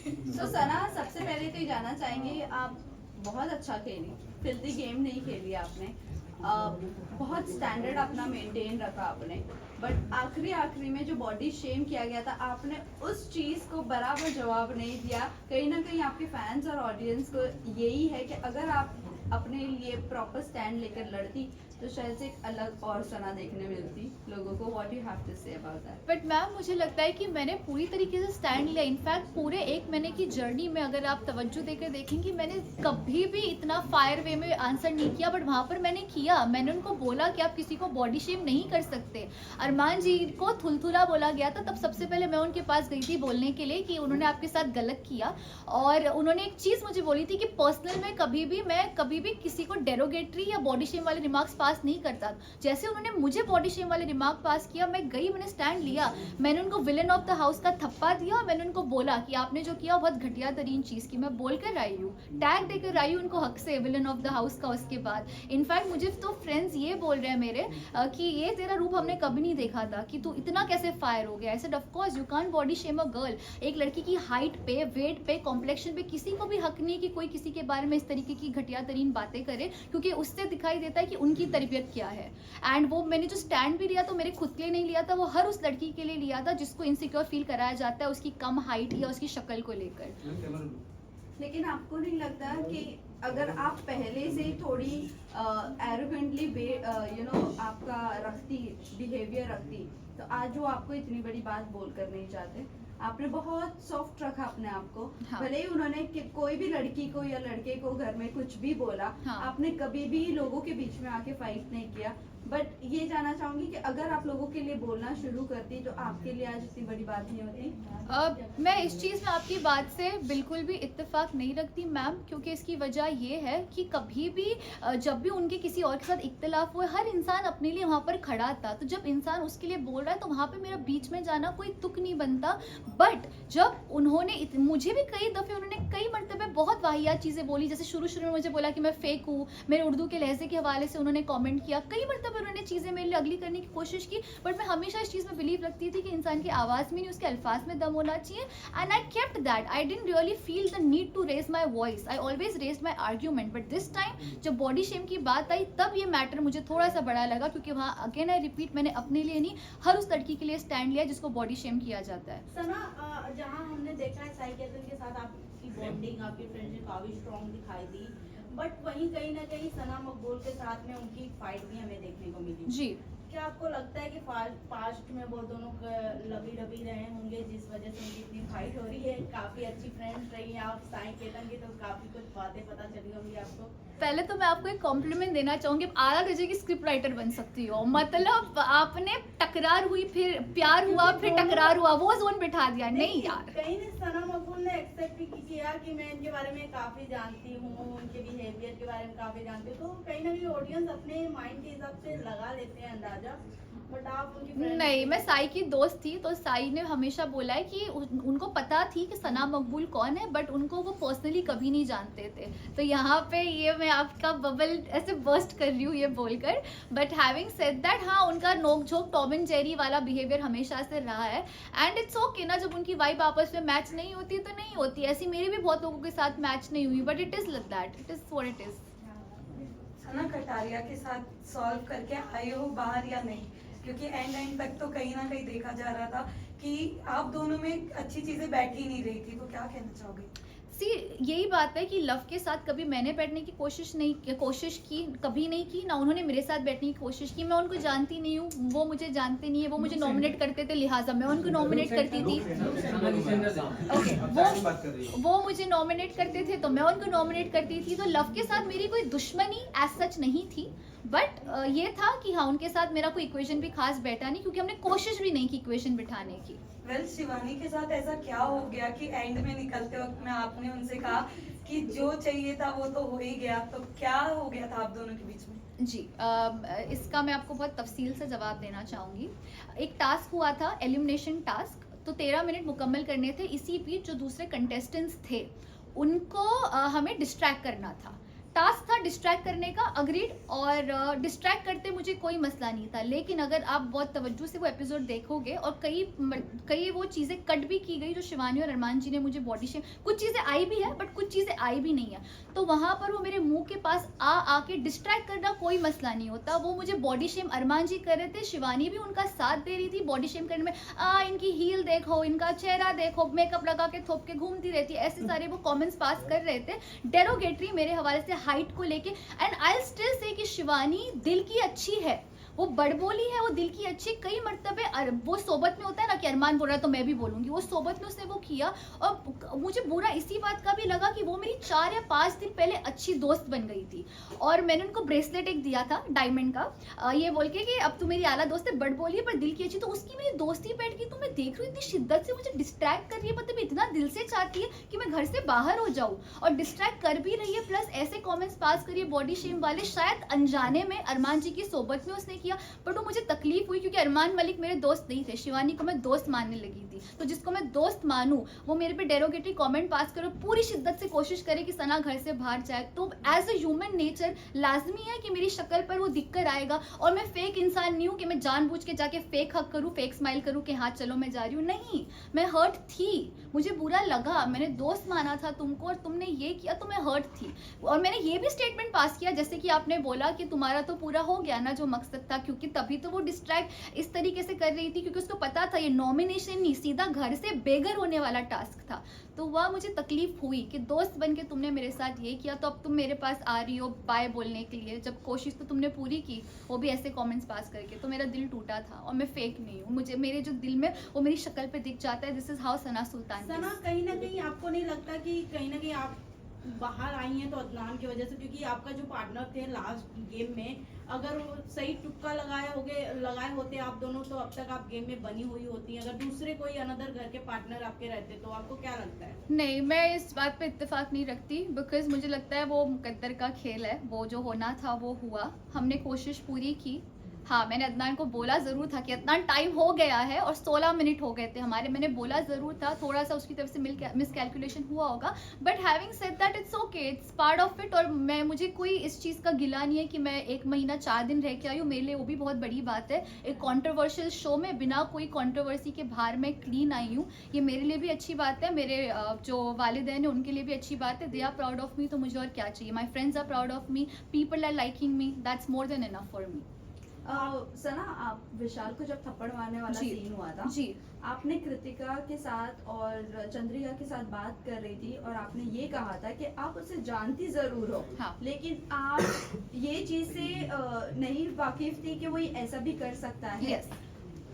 तो सना, सबसे पहले तो ये जानना चाहेंगे, आप बहुत अच्छा खेली, फिल्दी गेम नहीं खेली आपने। बहुत स्टैंडर्ड अपना मेंटेन रखा आपने, बट आखिरी आखिरी में जो बॉडी शेम किया गया था, आपने उस चीज़ को बराबर जवाब नहीं दिया। कहीं ना कहीं आपके फैंस और ऑडियंस को यही है कि अगर आप अपने लिए प्रॉपर स्टैंड लेकर लड़ती तो शायद से एक अलग और सना देखने मिलती लोगों को। What you have to say about that? But ma'am मुझे लगता है कि मैंने पूरी तरीके से स्टैंड लिया। इनफैक्ट पूरे 1 महीने की जर्नी में अगर आप तवज्जो देकर देखेंगे, मैंने कभी भी इतना फायर वे में आंसर नहीं किया, बट वहाँ पर मैंने किया। मैंने उनको बोला कि आप किसी को बॉडी शेम नहीं कर सकते। अरमान जी को थुलथुला बोला गया था, तब सबसे पहले मैं उनके पास गई थी बोलने के लिए कि उन्होंने आपके साथ गलत किया। और उन्होंने एक चीज़ मुझे बोली थी कि पर्सनल में मैं कभी भी किसी को डेरोगेटरी या बॉडी शेम वाले रिमार्क्स पास नहीं करता। जैसे उन्होंने मुझे बॉडी शेम वाले रिमार्क पास किया, मैं गई, मैंने स्टैंड लिया। मैंने उनको विलन ऑफ द हाउस का थप्पा दिया और मैंने उनको बोला कि आपने जो किया बहुत घटिया तरीन चीज़ की। मैं बोल कर आई हूँ, टैग देकर आई हूँ उनको हक से, विलन ऑफ द हाउस का। उसके बाद इनफैक्ट मुझे तो फ्रेंड्स ये बोल रहे हैं मेरे कि ये तेरा रूप हमने कभी नहीं देखा था, कि तू इतना कैसे फायर हो गया। I said of course you can't body shame a girl. एक लड़की की हाइट पे, वेट पे, कॉम्प्लेक्शन पे किसी को भी हक नहीं कि कोई किसी के बारे में इस तरीके की घटिया तरीन बातें करे, क्योंकि उससे दिखाई देता है कि उनकी तरबियत क्या है। एंड वो मैंने जो स्टैंड भी लिया तो मेरे खुद के लिए नहीं लिया था, वो हर उस लड़की के लिए लिया था जिसको इनसिक्योर फील कराया जाता है उसकी कम हाइट या उसकी शक्ल को लेकर। लेकिन आपको नहीं लगता कि अगर आप पहले से थोड़ी एरोगेंटली आपका रखती, बिहेवियर रखती, तो आज वो आपको इतनी बड़ी बात बोल कर नहीं चाहते? आपने बहुत सॉफ्ट रखा अपने आप को। हाँ। भले ही उन्होंने कोई भी लड़की को या लड़के को घर में कुछ भी बोला, हाँ। आपने कभी भी लोगों के बीच में आके फाइट नहीं किया। बट ये जानना चाहूंगी कि अगर आप लोगों के लिए बोलना शुरू करती तो आपके लिए आज इतनी बड़ी बात नहीं होती। मैं इस चीज़ में आपकी बात से बिल्कुल भी इत्तेफाक नहीं रखती मैम, क्योंकि इसकी वजह ये है कि कभी भी जब भी उनके किसी और के साथ इख्तलाफ हुए, हर इंसान अपने लिए वहाँ पर खड़ा था। तो जब इंसान उसके लिए बोल रहा है तो वहाँ पे मेरा बीच में जाना कोई तुक नहीं बनता। बट जब उन्होंने मुझे भी कई दफ़े उन्होंने कई मरतबे बहुत वाहियात चीज़ें बोली, जैसे शुरू में मुझे बोला कि मैं फेक हूँ, मेरे उर्दू के लहजे के हवाले से उन्होंने कॉमेंट किया, कई मरतबे उन्होंने चीज़ें मेरे लिए अगली करने की कोशिश की। बट मैं हमेशा इस चीज़ में बिलीव रखती थी कि इंसान की आवाज़ में नहीं उसके अल्फाज में दम होना चाहिए। And I kept that. I didn't really feel the need to raise my voice. I always raise my argument. But this time जब बॉडी शेम की बात आई तब ये मैटर मुझे थोड़ा सा बड़ा लगा, क्योंकि वहाँ अगेन आई रिपीट, मैंने अपने लिए नहीं हर उस लड़की के लिए स्टैंड लिया जिसको बॉडी शेम किया जाता है। सना, जहाँ हमने देखा है साई केतन के साथ आपकी बॉन्डिंग, आपकी फ्रेंडशिप काफी स्ट्रॉन्ग दिखाई दी, बट वहीं कहीं ना कहीं सना मकबूल के साथ में उनकी फाइट भी हमें देखने को मिली जी। क्या आपको लगता है कि पास्ट में वो दोनों लबी डबी रहे होंगे जिस वजह से उनकी इतनी फाइट हो रही है? काफी अच्छी फ्रेंड्स रही हैं आप साई केतन की, तो काफी कुछ बातें पता चली होंगी आपको। पहले तो मैं आपको एक कॉम्प्लीमेंट देना चाहूंगी, आला दर्जे की स्क्रिप्ट राइटर बन सकती हो। मतलब आपने टकरार हुई, फिर प्यार हुआ, फिर टकरार हुआ, वो जोन बिठा दिया। नहीं यार, कहीं ने सना मकबूल ने एक्सेप्ट भी किया कि मैं इनके बारे में काफी जानती हूँ, उनके बिहेवियर के बारे में काफी जानती हूँ, तो कहीं ना कहीं ऑडियंस अपने माइंड के हिसाब से लगा लेते हैं अंदाजा। बट आप उनकी नहीं, मैं साई की दोस्त थी, तो साई ने हमेशा बोला है कि उनको पता थी कि सना मकबूल कौन है, बट उनको वो पर्सनली कभी नहीं जानते थे। तो यहाँ पे ये मैं आपका बबल ऐसे बर्स्ट कर रही हूँ ये बोलकर। बट हैविंग सेड दैट, हाँ उनका नोक झोंक टॉम एंड जेरी वाला बिहेवियर हमेशा से रहा है। एंड इट्स ओके ना, जब उनकी वाइब आपस में मैच नहीं होती तो नहीं होती। ऐसी मेरी भी बहुत लोगों के साथ मैच नहीं हुई, but it is like that, it is what it is. Sana, Kataria के साथ सॉल्व करके आए हो बाहर या नहीं? क्योंकि एंड तक तो कहीं ना कहीं देखा जा रहा था कि आप दोनों में अच्छी चीजें बैठ ही नहीं रही थी, तो क्या कहना चाहोगे? सी, यही बात है कि लव के साथ कभी मैंने बैठने की कोशिश की, कभी नहीं की ना उन्होंने मेरे साथ बैठने की कोशिश की। मैं उनको जानती नहीं हूँ, वो मुझे जानते नहीं है। वो मुझे नॉमिनेट करते थे, लिहाजा मैं उनको नॉमिनेट करती थी। ओके, वो मुझे नॉमिनेट करते थे तो मैं उनको नॉमिनेट करती थी। तो लव के साथ मेरी कोई दुश्मनी एज सच नहीं थी, बट ये था कि हाँ उनके साथ मेरा कोई इक्वेशन भी खास बैठा नहीं, क्योंकि हमने कोशिश भी नहीं की इक्वेशन बिठाने की। वेल, शिवानी के साथ ऐसा क्या हो गया कि एंड में निकलते वक्त में आपने उनसे कहा कि जो चाहिए था वो तो हो ही गया? तो क्या हो गया था आप दोनों के बीच में? जी, इसका मैं आपको बहुत तफसील से जवाब देना चाहूँगी। एक टास्क हुआ था, एलिमिनेशन टास्क, तो 13 मिनट मुकम्मल करने थे। इसी बीच जो दूसरे कंटेस्टेंट्स थे उनको हमें डिस्ट्रैक्ट करना था। टास्क था डिस्ट्रैक्ट करने का, अग्रीड, और डिस्ट्रैक्ट करते मुझे कोई मसला नहीं था, लेकिन अगर आप बहुत तवज्जो से वो एपिसोड देखोगे और कई वो चीज़ें कट भी की गई जो शिवानी और अरमान जी ने मुझे बॉडी शेम, कुछ चीज़ें आई भी है बट कुछ चीज़ें आई भी नहीं है, तो वहाँ पर वो मेरे मुंह के पास आके डिस्ट्रैक्ट करना कोई मसला नहीं होता। वो मुझे बॉडी शेम अरमान जी कर रहे थे, शिवानी भी उनका साथ दे रही थी बॉडी शेम करने में, इनकी हील देखो, इनका चेहरा देखो, मेकअप लगा के थोप के घूमती रहती है, ऐसे सारे वो कमेंट्स पास कर रहे थे डेरोगेटरी मेरे हवाले से हाइट को लेके। एंड आई स्टिल से कि शिवानी दिल की अच्छी है, वो बड़बोली है, वो दिल की अच्छी। कई मर्तबे वो सोबत में होता है ना कि अरमान बोल रहा है तो मैं भी बोलूंगी, वो सोबत में उसने वो किया। और मुझे बुरा इसी बात का भी लगा कि वो मेरी 4 या 5 दिन पहले अच्छी दोस्त बन गई थी, और मैंने उनको ब्रेसलेट एक दिया था डायमंड का, ये बोल के कि अब तू मेरी आला दोस्त है, बड़बोली है पर दिल की अच्छी। तो उसकी मेरी दोस्ती बैठ गई, तो मैं देख रही हूँ इतनी शिद्दत से मुझे डिस्ट्रैक्ट कर रही है, मतलब इतना दिल से चाहती है कि मैं घर से बाहर हो जाऊँ, और डिस्ट्रैक्ट कर भी रही है, प्लस ऐसे कॉमेंट्स पास करिए बॉडी शेम वाले, शायद अनजाने में अरमान जी की सोबत में उसने किया। बट वो मुझे तकलीफ हुई क्योंकि अरमान मलिक मेरे दोस्त नहीं थे, शिवानी को मैं दोस्त मानने लगी थी, तो जिसको मैं दोस्त मानूं वो मेरे पे डेरोगेटरी कमेंट पास करो, पूरी शिद्दत से कोशिश करे कि सना घर से बाहर जाए। तो एज अ ह्यूमन नेचर लाजमी है कि मेरी शक्ल पर वो दिख कर आएगा, और मैं फेक इंसान नहीं हूँ कि मैं जानबूझ के जाके फेक हक करूँ, फेक स्माइल करूँ कि हाँ चलो मैं जा रही हूँ, नहीं, मैं हर्ट थी, मुझे बुरा लगा, मैंने दोस्त माना था तुमको और तुमने ये किया तो मैं हर्ट थी। और मैंने ये भी स्टेटमेंट पास किया जैसे कि आपने बोला कि तुम्हारा तो पूरा हो गया ना जो मकसद था, क्योंकि तभी तो वो डिस्ट्रैक्ट इस तरीके से कर रही थी क्योंकि उसको पता था ये नॉमिनेशन नहीं, सीधा घर से बेघर होने वाला टास्क था। तो वह मुझे तकलीफ हुई कि दोस्त बन के तुमने मेरे साथ ये किया, तो अब तुम मेरे पास आ रही हो बाय बोलने के लिए, जब कोशिश तो तुमने पूरी की, वो भी ऐसे कमेंट्स पास करके, तो मेरा दिल टूटा था। और मैं फेक नहीं हूँ, मुझे मेरे जो दिल में वो मेरी शक्ल पे दिख जाता है। दिस इज हाउ सना सुल्तान। सना, कहीं ना कहीं आपको नहीं लगता कि कहीं ना कहीं आप बाहर आई हैं तो अदनान की वजह से, क्योंकि आपका जो पार्टनर थे लास्ट गेम में, अगर वो सही तुक्का लगाए होते आप दोनों, तो अब तक आप गेम में बनी हुई होती। अगर दूसरे कोई अनदर घर के पार्टनर आपके रहते तो आपको क्या लगता है? नहीं, मैं इस बात पे इत्तेफाक नहीं रखती, बिकॉज मुझे लगता है वो मुकद्दर का खेल है, वो जो होना था वो हुआ, हमने कोशिश पूरी की। हाँ, मैंने अदनान को बोला ज़रूर था कि अदनान टाइम हो गया है, और 16 मिनट हो गए थे हमारे, मैंने बोला ज़रूर था, थोड़ा सा उसकी तरफ से मिसकैलकुलेशन हुआ होगा, but having said that it's okay, it's part of it. और मुझे कोई इस चीज़ का गिला नहीं है कि मैं 1 महीना 4 दिन रह के आई हूँ, मेरे लिए वो भी बहुत बड़ी बात है। एक कॉन्ट्रोवर्शियल शो में बिना कोई कॉन्ट्रोवर्सी के बाहर मैं क्लीन आई हूँ, ये मेरे लिए भी अच्छी बात है, मेरे जो वालिदैन हैं उनके लिए भी अच्छी बात है। They are proud of me, तो मुझे और क्या चाहिए। My friends are proud of me, people are liking me, that's more than enough for me. Sana, आप विशाल को जब थप्पड़ मारने वाला जी, सीन हुआ था, जी, आपने कृतिका के साथ और चंद्रिका के साथ बात कर रही थी, और आपने ये कहा था कि आप उसे जानती जरूर हो, हाँ, लेकिन आप ये चीज से नहीं वाकिफ थी कि वो ऐसा भी कर सकता है। यस।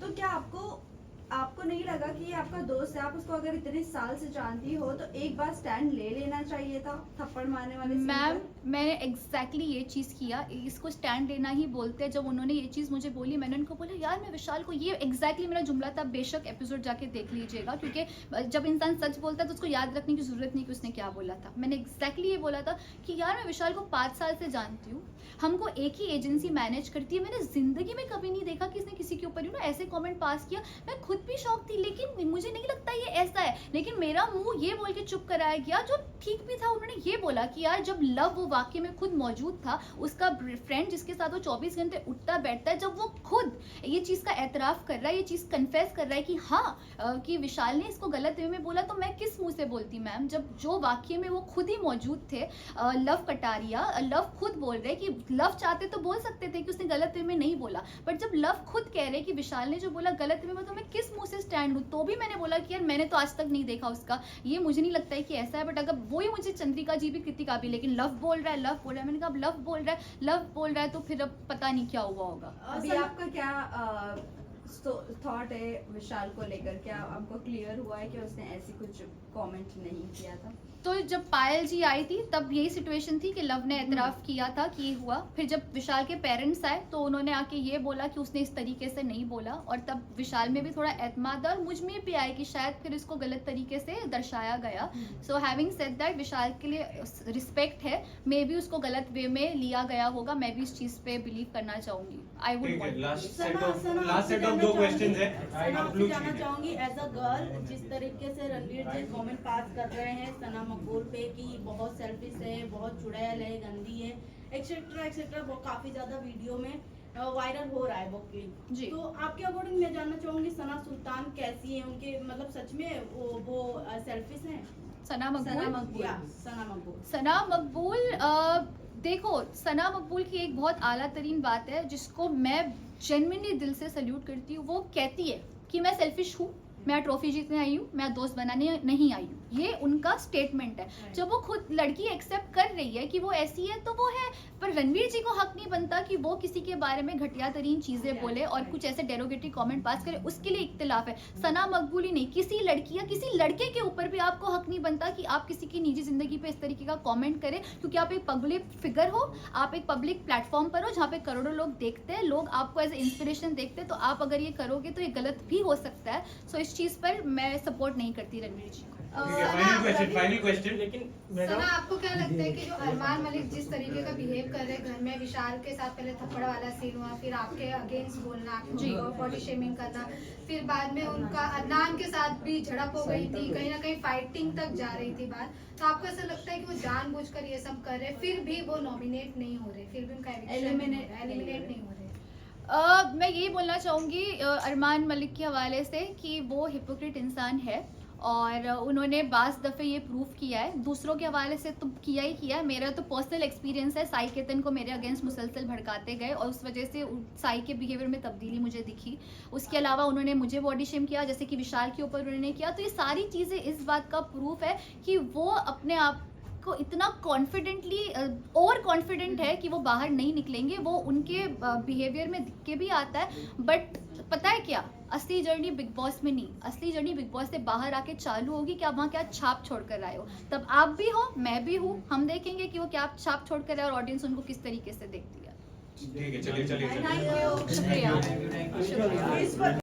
तो क्या आपको नहीं लगा कि ये आपका दोस्त है, आप उसको अगर इतने साल से जानती हो तो एक बार स्टैंड ले लेना चाहिए था थप्पड़ मारने वाले सीन मैम, पर? मैंने एग्जैक्टली ये चीज़ किया, इसको स्टैंड लेना ही बोलते हैं। जब उन्होंने ये चीज़ मुझे बोली, मैंने उनको बोला यार मैं विशाल को, ये एग्जैक्टली मेरा जुमला था, बेशक एपिसोड जाके देख लीजिएगा, क्योंकि जब इंसान सच बोलता है तो उसको याद रखने की ज़रूरत नहीं कि उसने क्या बोला था। मैंने एग्जैक्टली ये बोला था कि यार मैं विशाल को 5 साल से जानती हूँ, हमको एक ही एजेंसी मैनेज करती है, मैंने ज़िंदगी में कभी नहीं देखा कि इसने किसी के ऊपर ऐसे कॉमेंट पास किया। मैं खुद भी शौक थी, लेकिन मुझे नहीं लगता ये ऐसा है, लेकिन मेरा मुंह ये बोल के चुप कराया गया, जो ठीक भी था। उन्होंने ये बोला कि यार जब लव वो वाकई में खुद मौजूद था, उसका फ्रेंड जिसके साथ वो 24 घंटे उठता बैठता है, जब वो खुद ये चीज़ का एतराफ़ कर रहा है, ये चीज़ कन्फेस कर रहा है कि हाँ कि विशाल ने इसको गलत वे में बोला, तो मैं किस मुंह से बोलती मैम, जब जो वाकई में वो खुद ही मौजूद थे। लव कटारिया, लव खुद बोल रहे कि लव चाहते तो बोल सकते थे कि उसने गलत वे में नहीं बोला, बट जब लव खुद कह रहे कि विशाल ने जो बोला गलत वे में, तो मैं किस मुंह से स्टैंड लूँ? तो भी मैंने बोला कि यार मैंने तो आज तक नहीं देखा उसका, ये मुझे नहीं लगता है कि ऐसा है। बट अगर वही मुझे चंद्रिका जी भी, कृतिका भी, लेकिन लव बोल रहा है, लव बोल रहा है, मैंने कहा अब लव बोल रहा है तो फिर अब पता नहीं क्या हुआ होगा। अभी आपका क्या थॉट है विशाल को लेकर? क्या आपको क्लियर हुआ है कि उसने ऐसी कुछ कमेंट नहीं किया था? तो जब पायल जी आई थी तब यही सिचुएशन थी कि लव ने एतराफ़ किया था कि ये हुआ। फिर जब विशाल के पेरेंट्स आए तो उन्होंने आके ये बोला कि उसने इस तरीके से नहीं बोला, और तब विशाल में भी थोड़ा एतमाद और मुझ में भी आया कि शायद फिर इसको गलत तरीके से दर्शाया गया। सो हैविंग सेड दैट, विशाल के लिए रिस्पेक्ट है, मे भी उसको गलत वे में लिया गया होगा, मैं भी इस चीज़ पे बिलीव करना चाहूँगी। I would last set Sana, of लोग दो क्वेश्चंस हैं सना आप आपसे लोग जानना चाहूंगी एज अ गर्ल जिस तरीके से रणवीर जी कमेंट पास कर रहे हैं सना मकबूल पे कि बहुत सेल्फिश है, बहुत चुड़ैल है, गंदी है, एक्सेट्रा एक्सेट्रा, वो काफी ज्यादा वीडियो में वायरल हो रहा है वो क्लिप। जी। तो आपके अकॉर्डिंग मैं जानना चाहूंगी सना सुल्तान कैसी है, उनके मतलब सच में वो सेल्फिश हैं? सना मकबूल या सना मकबूल। सना मकबूल देखो, सना मकबूल की एक बहुत आला तरीन बात है जिसको मैं जेन्युइनली दिल से सल्यूट करती हूँ। वो कहती है कि मैं सेल्फिश हूँ, मैं ट्रॉफी जीतने आई हूँ, मैं दोस्त बनाने नहीं आई हूँ। ये उनका स्टेटमेंट है। जब वो खुद लड़की एक्सेप्ट कर रही है कि वो ऐसी है तो वो है, पर रणवीर जी को हक नहीं बनता कि वो किसी के बारे में घटिया तरीन चीज़ें बोले और कुछ ऐसे डेरोगेटरी कमेंट पास करे। उसके लिए इख्तिलाफ है। सना मकबूल ही नहीं, किसी लड़की या किसी लड़के के ऊपर भी आपको हक नहीं बनता कि आप किसी की निजी जिंदगी पे इस तरीके का कमेंट करें, क्योंकि आप एक पब्लिक फिगर हो, आप एक पब्लिक प्लेटफॉर्म पर हो जहाँ पे करोड़ों लोग देखते हैं, लोग आपको एज ए इंस्पिरेशन देखते हैं। तो आप अगर ये करोगे तो ये गलत भी हो सकता है। सो इस चीज़ पर मैं सपोर्ट नहीं करती रणवीर जी को। फाइनल क्वेश्चन लेकिन सना, आपको क्या लगता है कि जो अरमान मलिक जिस तरीके का बिहेव कर रहे हैं घर में, विशाल के साथ पहले थप्पड़ वाला सीन हुआ, फिर आपके अगेंस्ट बोलना, बॉडी शेमिंग करना, फिर बाद में उनका अदनान के साथ भी झड़प हो गई थी, कहीं ना कहीं फाइटिंग तक जा रही थी बात, तो आपको ऐसा लगता है कि वो जानबूझकर ये सब कर रहे हैं, फिर भी वो नॉमिनेट नहीं हो रहे, फिर भी उनका एलिमिनेट नहीं हो रहे? मैं यही बोलना चाहूँगी अरमान मलिक के हवाले से कि वो हिपोक्रेट इंसान है और उन्होंने बाज़ दफ़े ये प्रूव किया है। दूसरों के हवाले से तो किया ही किया है। मेरा तो पर्सनल एक्सपीरियंस है, साई केतन को मेरे अगेंस्ट मुसलसल भड़काते गए और उस वजह से साई के बिहेवियर में तब्दीली मुझे दिखी। उसके अलावा उन्होंने मुझे बॉडी शेम किया, जैसे कि विशाल के ऊपर उन्होंने किया। तो ये सारी चीज़ें इस बात का प्रूफ है कि वो अपने आप को इतना कॉन्फिडेंटली ओवर कॉन्फिडेंट है कि वो बाहर नहीं निकलेंगे। वो उनके बिहेवियर में दिख के भी आता है। बट पता है क्या, असली जर्नी बिग बॉस में नहीं, असली जर्नी बिग बॉस से बाहर आके चालू होगी कि आप वहाँ क्या छाप छोड़ कर आए हो। तब आप भी हो, मैं भी हूँ, हम देखेंगे कि वो क्या छाप छोड़ कर आए और ऑडियंस उनको किस तरीके से देखती है। ठीक है, चलिए थैंक यू, शुक्रिया।